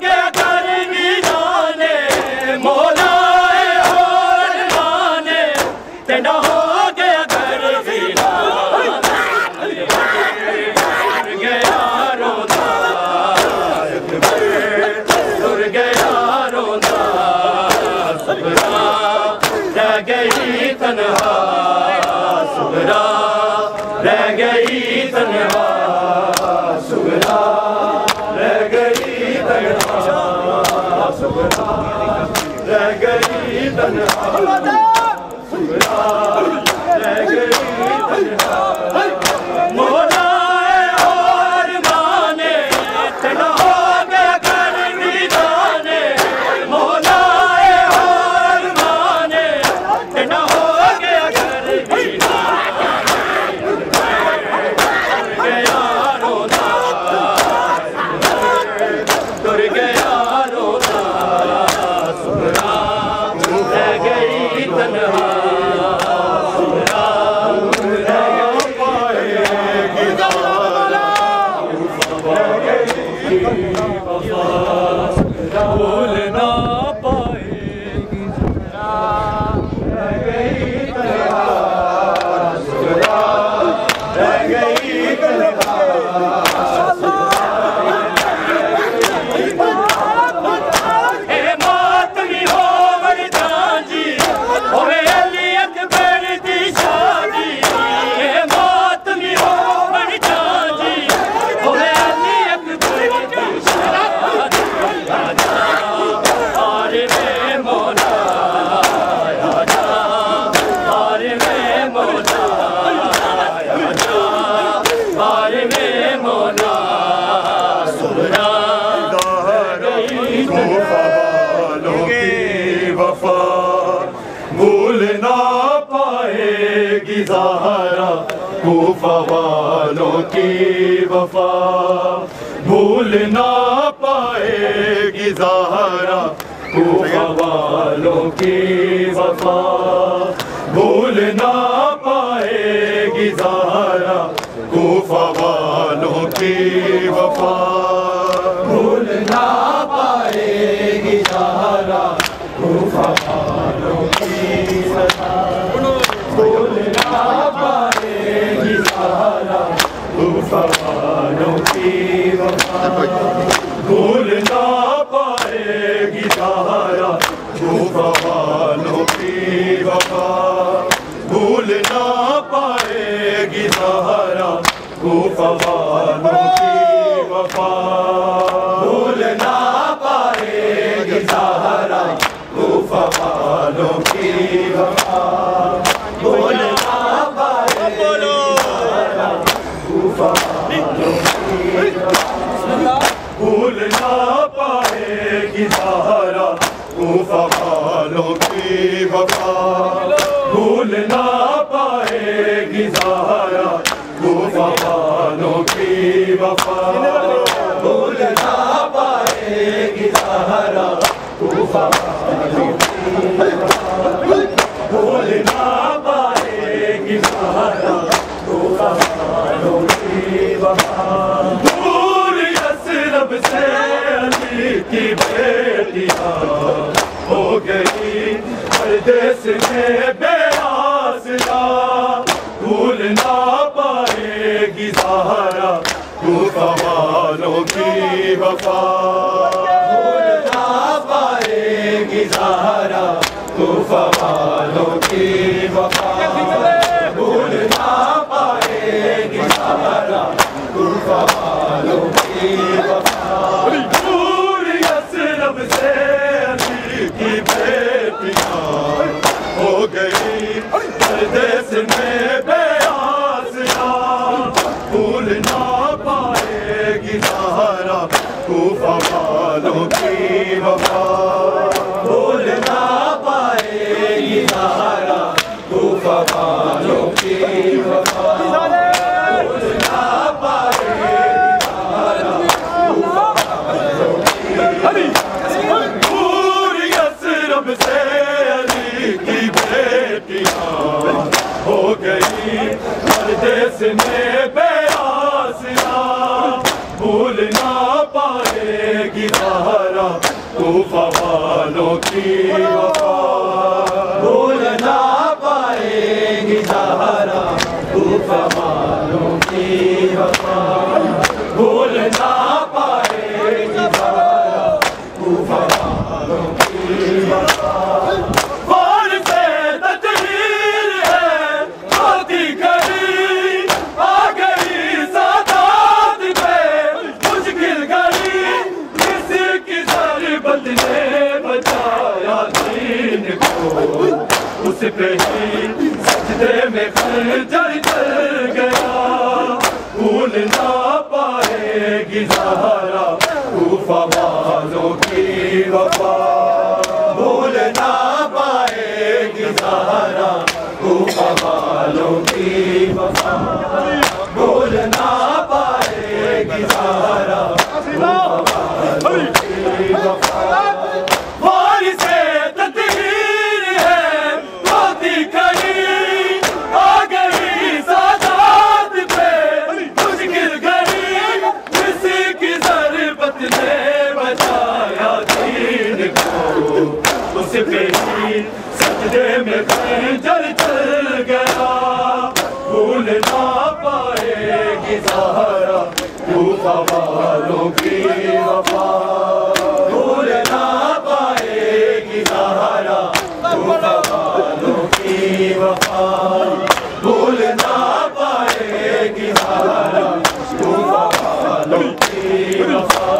गया घर भी जाने मौला और माने तेरा हो गया घर भी गया रोता तुर गया रोता सुगरा रह गई तन्हा सुगरा रह गई तन्हा सुगरा रह गई तन्हा सुगरा रह गई तन्हा सुगरा रह गई तन्हा मौला और माने तेरा हो गया घर भी जाने मौला और माने तेरा हो गया घर भी गया रोता तुर गया रोता सुगरा बार में मौला सुना गई कूफा वालों की वफा भूल ना पाएगी ज़हरा कूफा वालों की वफा भूल ना पाएगी ज़हरा कूफा वालों की वफा भूल ना पाएगी ज़हरा कूफा वालों की वफा भूल ना पाएगी ज़हरा कूफा वालों की वफा भूल ना पाएगी ज़हरा कूफा वालों की वफा भूल ना पाएगी ज़हरा कूफा वालों की वफा भूल ना पाएगी ज़हरा कूफा वालों की वफा भूल ना पाएगी ज़हरा कूफा वालों की वफा भूल ना पाएगी ज़हरा कूफा वालों की वफा भूल ना पाएगी ज़हरा कूफा वालों की वफा भूल ना पाएगी ज़हरा कूफा वालों की वफा भूल ना पाएगी ज़हरा कूफा वालों की वफा भूल ना पाएगी ज़हरा कूफा वालों की वफा दूर यसरब से अली की बेटियां हो गई परदेस में बेआसरा भूल ना पाएगी ज़हरा कूफा वालों की वफा भूल ना पाएगी ज़हरा कूफा वालों की वफा भूल ना पाएगी ज़हरा कूफा वालों की वफा दूर यसरब से अली की बेटियां हो गई परदेस में बेआसरा भूल ना पाएगी ज़हरा कूफा वालों की वफा भूल ना पाएगी ज़हरा कूफा वालों की वफा भूल ना पाएगी ज़हरा कूफा वालों की वफा दूर यसरब से अली की बेटियां हो गई परदेस में बेआसरा भूल ना पाएगी ज़हरा कूफा वालों की वफा भूल ना पाएगी ज़हरा कूफा वालों की वफा भूल ना पाएगी ज़हरा कूफा वालों की वफा उस पे ही सजदे में खंजर चल गया भूल ना पाएगी ज़हरा कूफा वालों की वफा भूल ना पाएगी ज़हरा कूफा वालों की वफा भूल ना पाएगी ज़हरा कूफा वालों की वफा उस पे ही सजदे में खंजर चल गया भूल ना पाएगी ज़हरा कूफा वालों की वफा भूल ना पाएगी ज़हरा कूफा वालों की वफा भूल ना पाएगी ज़हरा कूफा वालों की वफा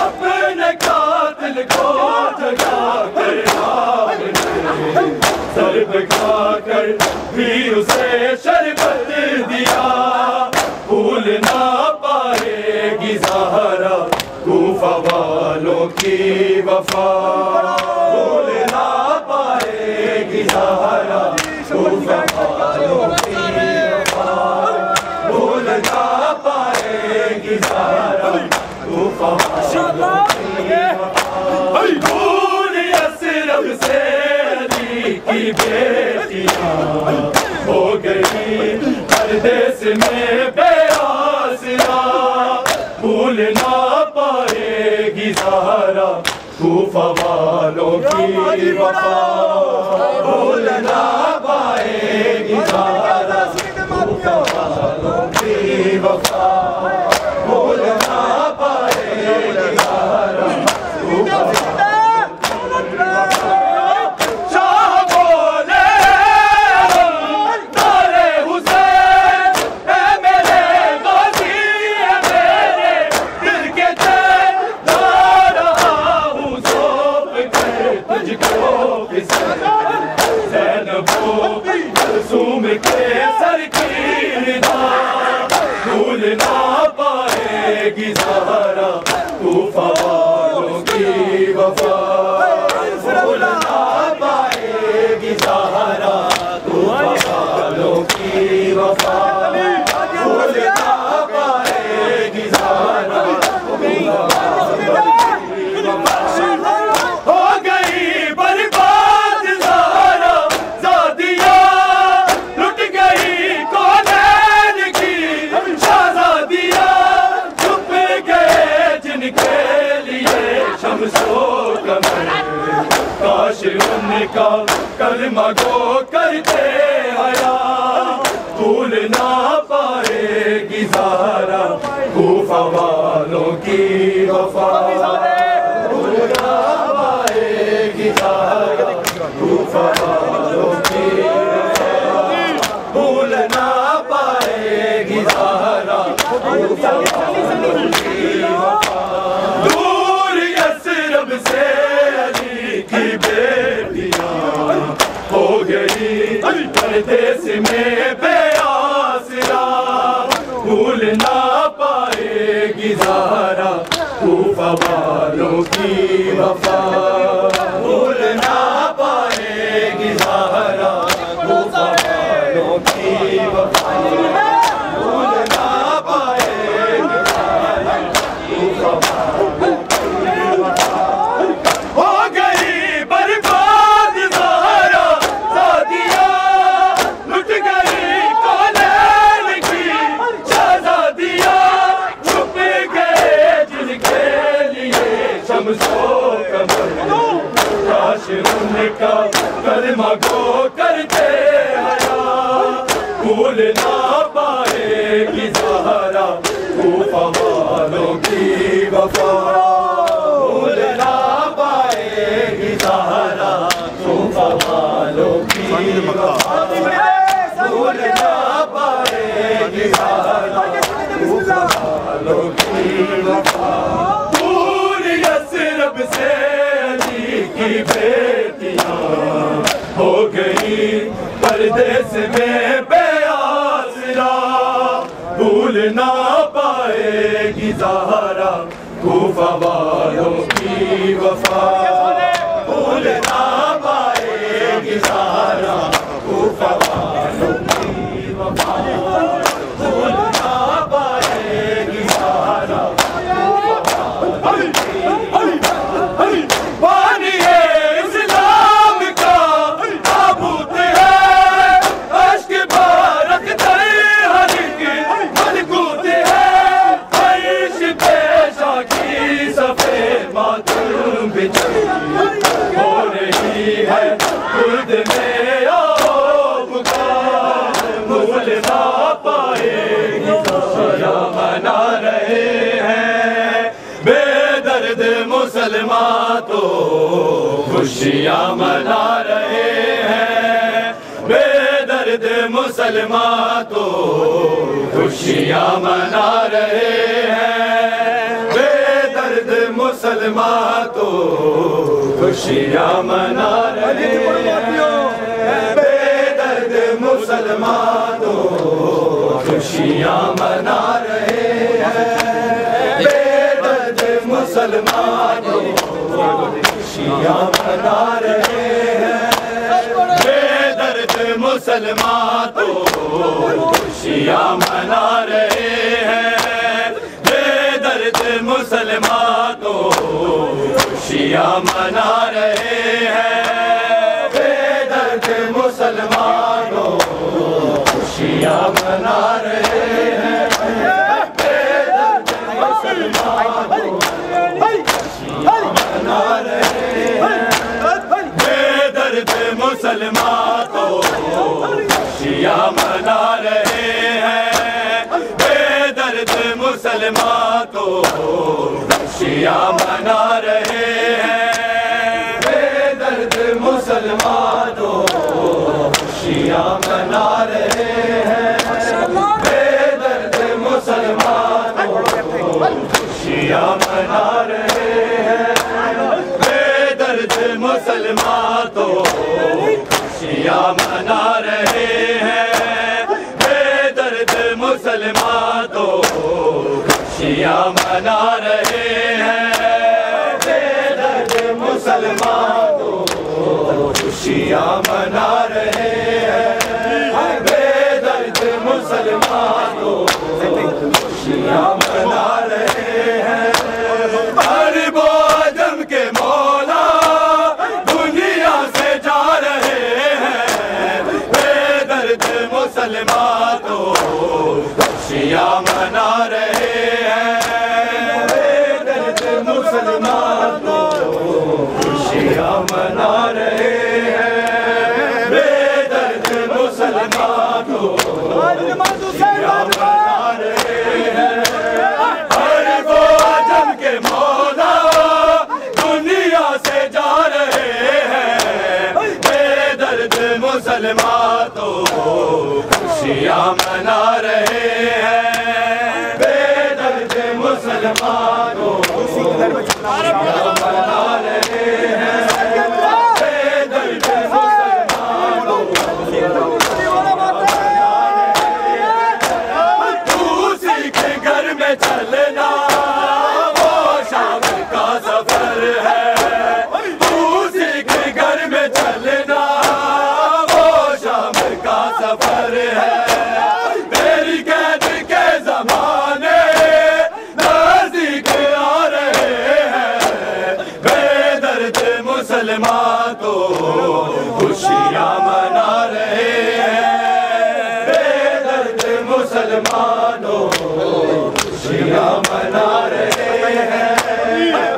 अपने पर भी उसे शरबत दिया, भूल ना पाएगी ज़हरा कूफा वालों की वफा, भूल ना पाएगी ज़हरा कूफा वालों की वफा, भूल ना पाएगी ज़हरा कूफा वालों की वफा। भूल यसरब से अली की बेटियां हो गई परदेस में बेआसरा, भूल ना पाएगी ज़हरा कूफा वालों की वफा, भूल ना पाएगी ज़हरा कूफा वालों की वफा, भूल ना पाएगी ज़हरा कूफा वालों की वफा। शाह बोले तारे हुसैन है मेरे गाज़ी, है मेरे दिल के चैन, ला रहा हूँ सौंप कर तुझको ज़ैनबो कुलसूम के सर की रिदा, भूल ना पाएगी ज़हरा कूफा वालों की वफा, भूल ना पाएगी ज़हरा कूफा वालों की वफा, भूल ना पाएगी ज़हरा कूफा वालों की वफा। हो गई बर्बाद ज़हरा ज़ादिया, लुट गई कौनैन की शहज़ादिया, छुप गए जिनके लिए शम्सो कमर, काश उनका कलमा गो करते हया, भूल ना पाएगी ज़हरा कूफा वालों की वफा, भूल ना पाएगी ज़हरा कूफा वालों की वफा, भूल ना पाएगी ज़हरा कूफा वालों की वफा। दूर यसरब से अली की बेटियां हो गई परदेस में बेआसरा, भूल ना पाएगी ज़हरा कूफा वालों की वफा, भूल ना पाएगी ज़हरा कूफा वालों की वफा, भूल ना पाएगी ज़हरा कूफा वालों की वफा। हो गई बर्बाद ज़हरा ज़ादिया, लुट गई कौनैन की शहज़ादिया, छुप गए जिनके लिए शम्सो कमर, काश उनका कलमा गो करते हया, भूल ना पाएगी ज़हरा कूफा वालों की वफा, भूल ना पाएगी ज़हरा कूफा वालों की वफा, भूल ना पाएगी ज़हरा कूफा वालों की वफा। दूर यसरब से अली की बेटियां हो गई परदेस में बेआसरा, भूल ना पाएगी ज़हरा कूफा वालों की वफा, भूल ना पाएगी ज़हरा कूफा वालों की वफा, भूल ना पाएगी ज़हरा कूफा वालों की वफा। बानिए इस्लाम का ताबूत है, अश्क भारत दर हर एक मलकूत है, फर्श पेशा की सफेद मातम बिछी हो रही है खुद में आब का, भूल ना पाएगी ज़हरा मना रहे हैं बेदर्द मुसलमान तो खुशियाँ मना रहे हैं, बेदर्द मुसलमान तो खुशियाँ मना रहे हैं, बेदर्द मुसलमान तो खुशियाँ मना रहे हैं, बेदर्द खुशियाँ मना रहे हैं बेदर्द मुसलमानों, खुशियाँ मना रहे हैं बेदर्द मुसलमानों, खुशियाँ मना रहे हैं बेदर्द मुसलमानों, खुशियाँ मना रहे हैं बेदर्द मुसलमानों, खुशियाँ मना रहे हैं बेदर्द मुसलमानों, खुशियाँ मना रहे हैं बेदर्द मुसलमानों, खुशियाँ मना रहे हैं बेदर्द मुसलमानों, खुशियाँ मना रहे हैं बेदर्द मुसलमानों, खुशियाँ मना रहे हैं बेदर्द मुसलमानों, खुशियाँ मना रहे हैं बेदर्द मुसलमानों, खुशियाँ मना रहे हैं बेदर्द मुसलमानों, खुशियाँ मना रहे हैं बेदर्द मुसलमानों, खुशियाँ मना रहे हैं बेदर्द मुसलमानों, खुशियाँ मना रहे हैं अरब व अजम के मौला दुनिया से जा रहे हैं बेदर्द मुसलमानों, खुशियाँ मना रहे हैं बेदर्द मुसलमानों, खुशियाँ मना रहे हैं बेदर्द मुसलमानों, खुशियाँ मना रहे हैं अरब व अजम के मौला दुनिया से जा रहे हैं बेदर्द मुसलमानों, खुशियाँ मना रहे हैं बेदर्द मुसलमानों, खुशियाँ मना रहे हैं बेदर्द मुसलमानों, तू सीख घर में चलना वो शाम का सफर है, तू सीख घर में चलना वो शाम का सफर है तेरी कैद के ज़माने नज़दीक आ रहे हैं बेदर्द मुसलमानों, खुशियाँ मना रहे हैं बेदर्द मुसलमानों, खुशियाँ मना रहे हैं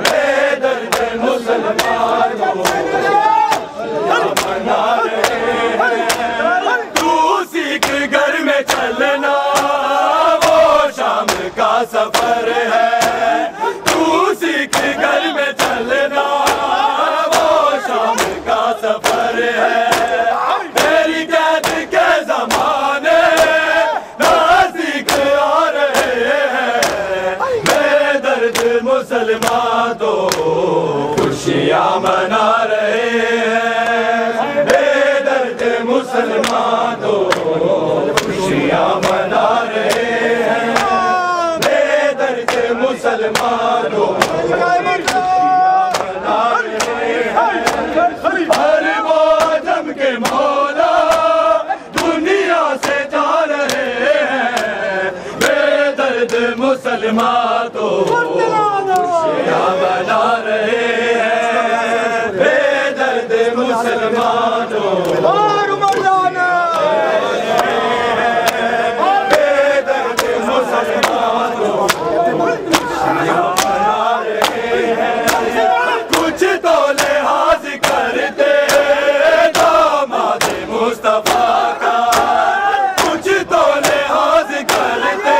बेदर्द मुसलमानों, खुशियाँ मना रहे हैं तू सीख घर में चलना वो शाम का सफर है, तू सीख घर में चलना वो शाम का सफर है तेरी कैद के ज़माने नज़दीक आ रहे हैं बेदर्द मुसलमानों, खुशियाँ मना रहे हैं बेदर्द मुसलमानों, खुशियाँ मना रहे हैं बेदर्द मुसलमानों, खुशियाँ मना रहे हैं अरब व अजम के मौला दुनिया से जा रहे हैं बेदर्द मुसलमानों, खुशियाँ मना रहे हैं बेदर्द मुसलमानों, बेदर्द मुसलमानों, खुशियाँ मना रहे हैं कुछ तो लिहाज करते दामाद मुस्तफा का, कुछ तो लिहाज करते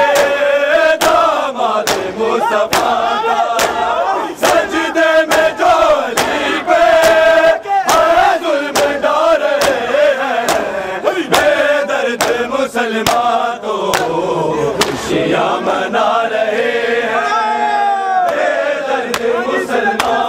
दामाद मुस्तफा का सजदे में जो अली पे है जुल्म डाल रहे हैं बेदर्द मुसलमानों, खुशियाँ मना रहे हैं बेदर्द मुसलमानों,